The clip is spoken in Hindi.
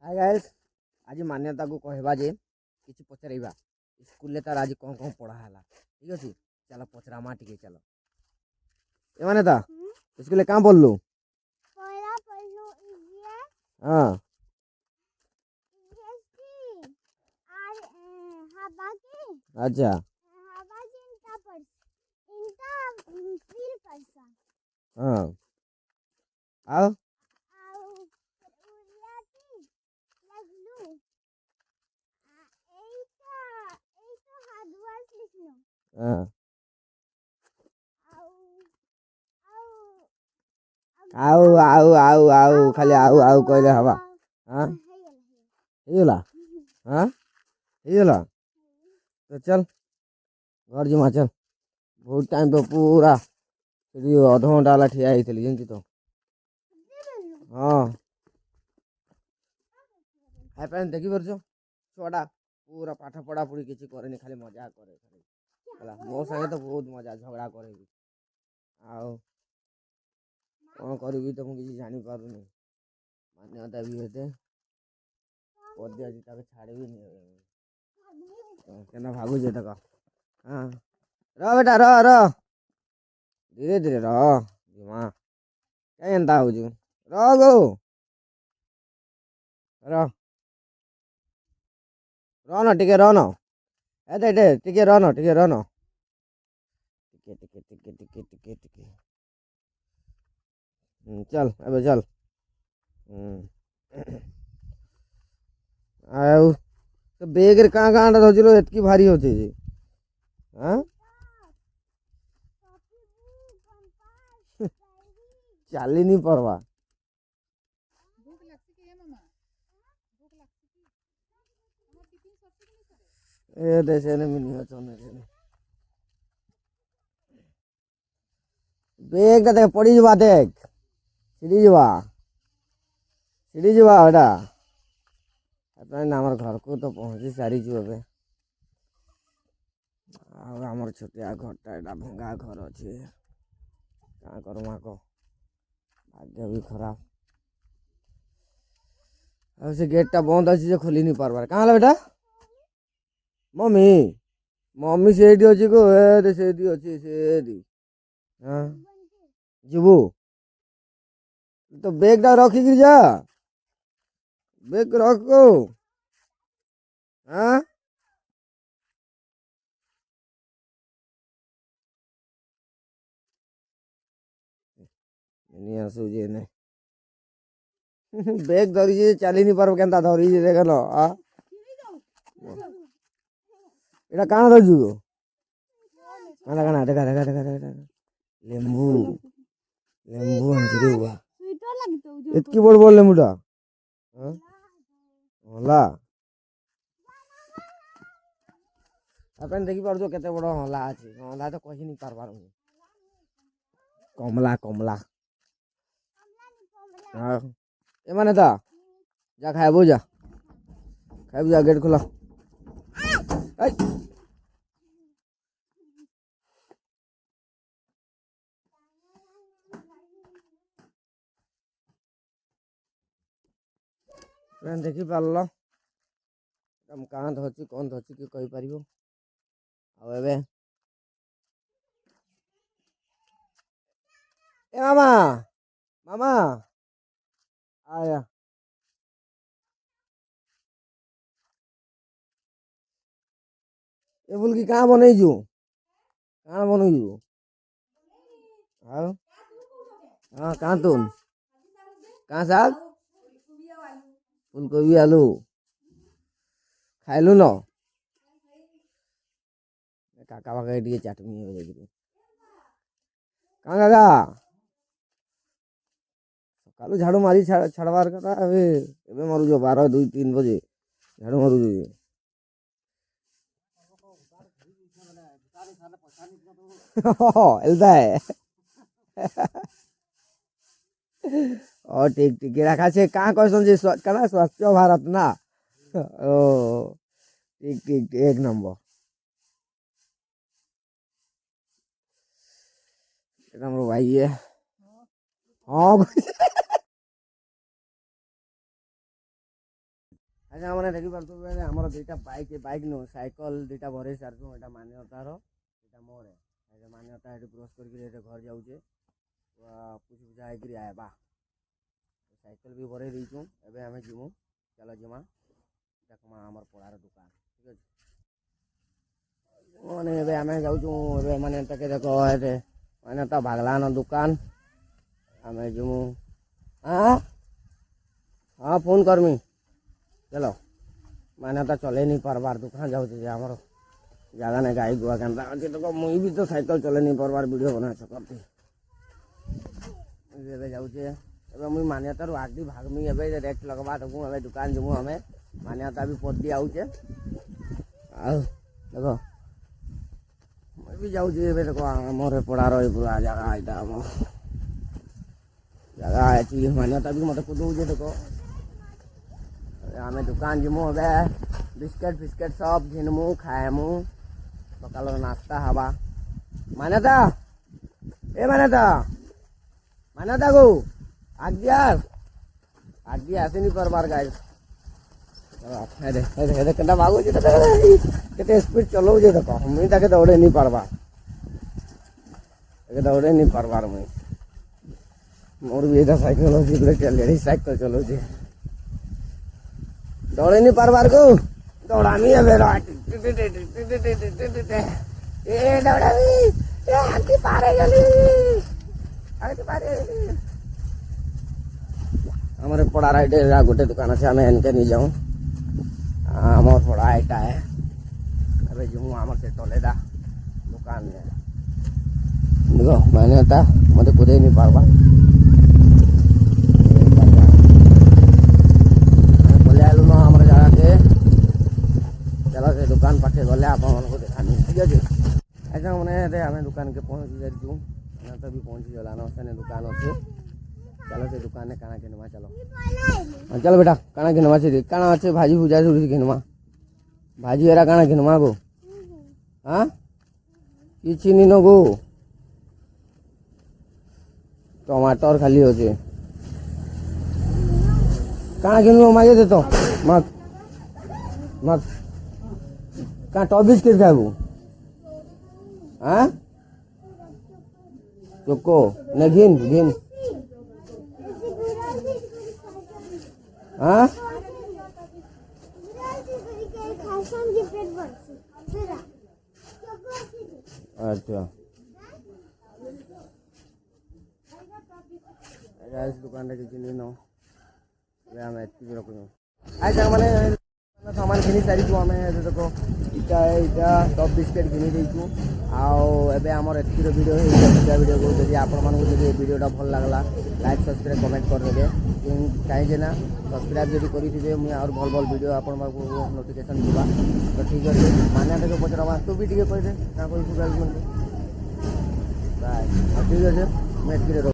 हाय गाइस, आज मान्यता को कहवा जे किसी पचरइबा स्कूल तार आज कौन कौन पढ़ा है ठीक अच्छे। चलो पचरामा टिके चलो ए मान्यता स्कूल कहाँ पढ़लु। पहला पढ़लू ईवीएस हाँ ईएसटी और हवा की अच्छा हवा की इनका पर इनका फील परसा हाँ आओ और उड़िया की लगलू एटा हार्ड वर्क लिखलू हाँ और आओ आओ आओ आओ खाली आओ आओ कहले हवा। हाँ ହେଇଗଲା हाँ ହେଇଗଲା तो चल घर जिमा चल। बहुत टाइम तो पूरा अध घंटा वाला ठिया होती जानती तो। हाँ हाय फ्रेंड देखी पार्छ छुआटा पूरा पाठ पढ़ा पढ़ी किसी करे खाली मजा करे खाली मो सागे तो बहुत मजा झगड़ा करे आओ कौन करी तो मुझे जानी पारुनी मान्यता भी होते पदे आज तक छाड़े भी नहीं कहना भागु जे तक। हाँ रह बेटा रह रह धीरे धीरे रह माँ क्या एंता हो रह गो रह रह न टिके रह न एटे टिके रह न टिके रह न टिके टिके टिके टिके टिके टिके चल अब चल आउ तो बेग रे कहाँ कहाँ धोजिलो एतकी भारी होते जे। हाँ चाली नहीं पड़वा ए देसे ने मिनी हो चोने बेग ता देख पड़ी जवा देख सीढ़ी जवा एटा अपने आमर घर को तो पहुँची सारी ए आमर छोटिया घरटा एटा भंगा घर अच्छे क्या करमा को भाग्य भी खराब अब से गेटटा बंद अच्छी खोली नहीं पार्बार कहाँ बेटा मम्मी मम्मी से अच्छी को से अच्छी से हाँ जीवु तो बेगटा रखिक जा बेग रखो। हाँ आसुजे ने बेग धरी चली नहीं पार के धरी देख लो এটা কানা ধরছু কানা কানা দেখা দেখা দেখা দেখা লেম্বু লেম্বু আনছি রে বাবা এতকি বড় বড় লেম্বুটা হ্যাঁ হলা আপনি দেখি পারছো কেতে বড় হলা আছে হলা তো কহি নি পারবার কমলা কমলা হ্যাঁ এ মানে তা যা খাইবো যা খাইবো যা গেট খোলা এই देखी पारल कहाँ धरची कौन धरची कि कहीपर ए मामा मामा आया ए बोल की कहाँ बनईजु कहाँ बनईजु हाँ कहाँ तुम कहाँ साग फूलकोबी आलू खाइलु न काका बाका टे चाटनी हो जाए कहाँ काका सकालू झाड़ू मारी छाड़बार कथा एबे मारुज 12 2 3 बजे झाड़ू मारुज एलता है ठीक ठीक रखा से कहाँ कहसन कना स्वच्छ भारत ना ओ ठीक ठीक एक नंबर भाई है हाँ ଆଚ୍ଛା ମାନେ ଦେଖିପାରୁଥିବେ ଆମର ଦୁଇଟା ବାଇକ୍ ନୁହଁ ସାଇକେଲ ଦୁଇଟା ଭରେଇ ସାରିଛୁ ଏଇଟା ମାନ୍ୟତାର ଏଇଟା ମୋର ଏଇଟା ମାନ୍ୟତା ଏଠି କ୍ରସ୍ କରିକି ଏଠି ଘର ଯାଉଛେ ପୁଛି ପୁଛା ହେଇକିରି ଆଇବା ସାଇକେଲ ବି ଭରେଇ ଦେଇଛୁ ଏବେ ଆମେ ଯିମୁ ଚାଲ ଯିମା ଦେଖମା ଆମର ପଡ଼ାର ଦୋକାନ ଠିକ୍ ଅଛି ମାନେ ଏବେ ଆମେ ଯାଉଛୁ ଏବେ ମାନେ ତାକେ ଦେଖ ଏଠି ମାନ୍ୟତା ଭାଗଲାନ ଦୋକାନ ଆମେ ଯିମୁ ହଁ ଫୋନ୍ କରମି चलो मैंने तो चले नहीं पारबार दुकान जाऊँ आमर जगह नहीं गाई गुआ केन्ता अच्छे तो मुई भी तो साइकिल चले नहीं पारबार वीडियो बना सकती जाऊे एवं मुई मान्यतार आगे भागमी ए रेट लगवा देबू ए दुकान जमु हमें मान्यता भी पद दी आउे देखो मुई भी जाऊे देखो आमर पड़ार पूरा जगह यहाँ जगह अच्छी मान्यता भी मत कदे देखो आमे दुकान जिमु हे बिस्किट फिस्किट सब घिनमु खाएमु सकाल नाश्ता हवा मान्यता ए मान्यता मान्यता गो आगे आसनी करबार गाय केटा भागुच केते स्पीड चलाऊे देख मुई ताके दौड़े नहीं पारबा दौड़े नहीं पारबार मुई मोर भी एटा साइकिल अच्छी साइकिल चलाऊे दौड़े नहीं पारबार को दौड़ामी है मेरा ए दौड़ामी ए आंटी पारे गली आंटी पारे हमारे पड़ा राइट गोटे दुकान अच्छे आम एनके नहीं जाऊँ आम पड़ा एटा है अबे जो आम से टलेदा दुकान में देखो मैंने मत कूदे नहीं पारबा चलो से दुकान पाखे गले आप देखा ठीक है ऐसा मैंने आम दुकान के पहुँची जाइए तो भी पहुँची गलान से दुकान अच्छे चलो से दुकान काना घिनवा चलो हाँ चलो बेटा काना घिनवा से काना अच्छे भाजी भुजा से घिनवा भाजी एरा काना घिनवा गो हाँ कि नीन गो टमाटर खाली अच्छे काना घिनवा मागे दे तो मग मग कहाँ टॉप बिस्किट खाबू हाँ चोको न घिन घिन हाँ अच्छा दुकान किसी नो रखूँ अच्छा मैंने सामान घिनी सारी आम देखो इटा है इटा टॉप बिस्किट घिनी देचु आबे आमर एतिक वीडियो वीडियो को जब आपण मानक जब वीडियोटा भल लगला लाइक सब्सक्राइब कमेंट करदे कहीं ना सब्सक्राइब जब करेंगे मुझे और भल भल वीडियो आपण नोटिफिकेशन दिवा तो ठीक है मान्या तक पचरा तू भी टे कही दे क्या कोई ठीक है मुझे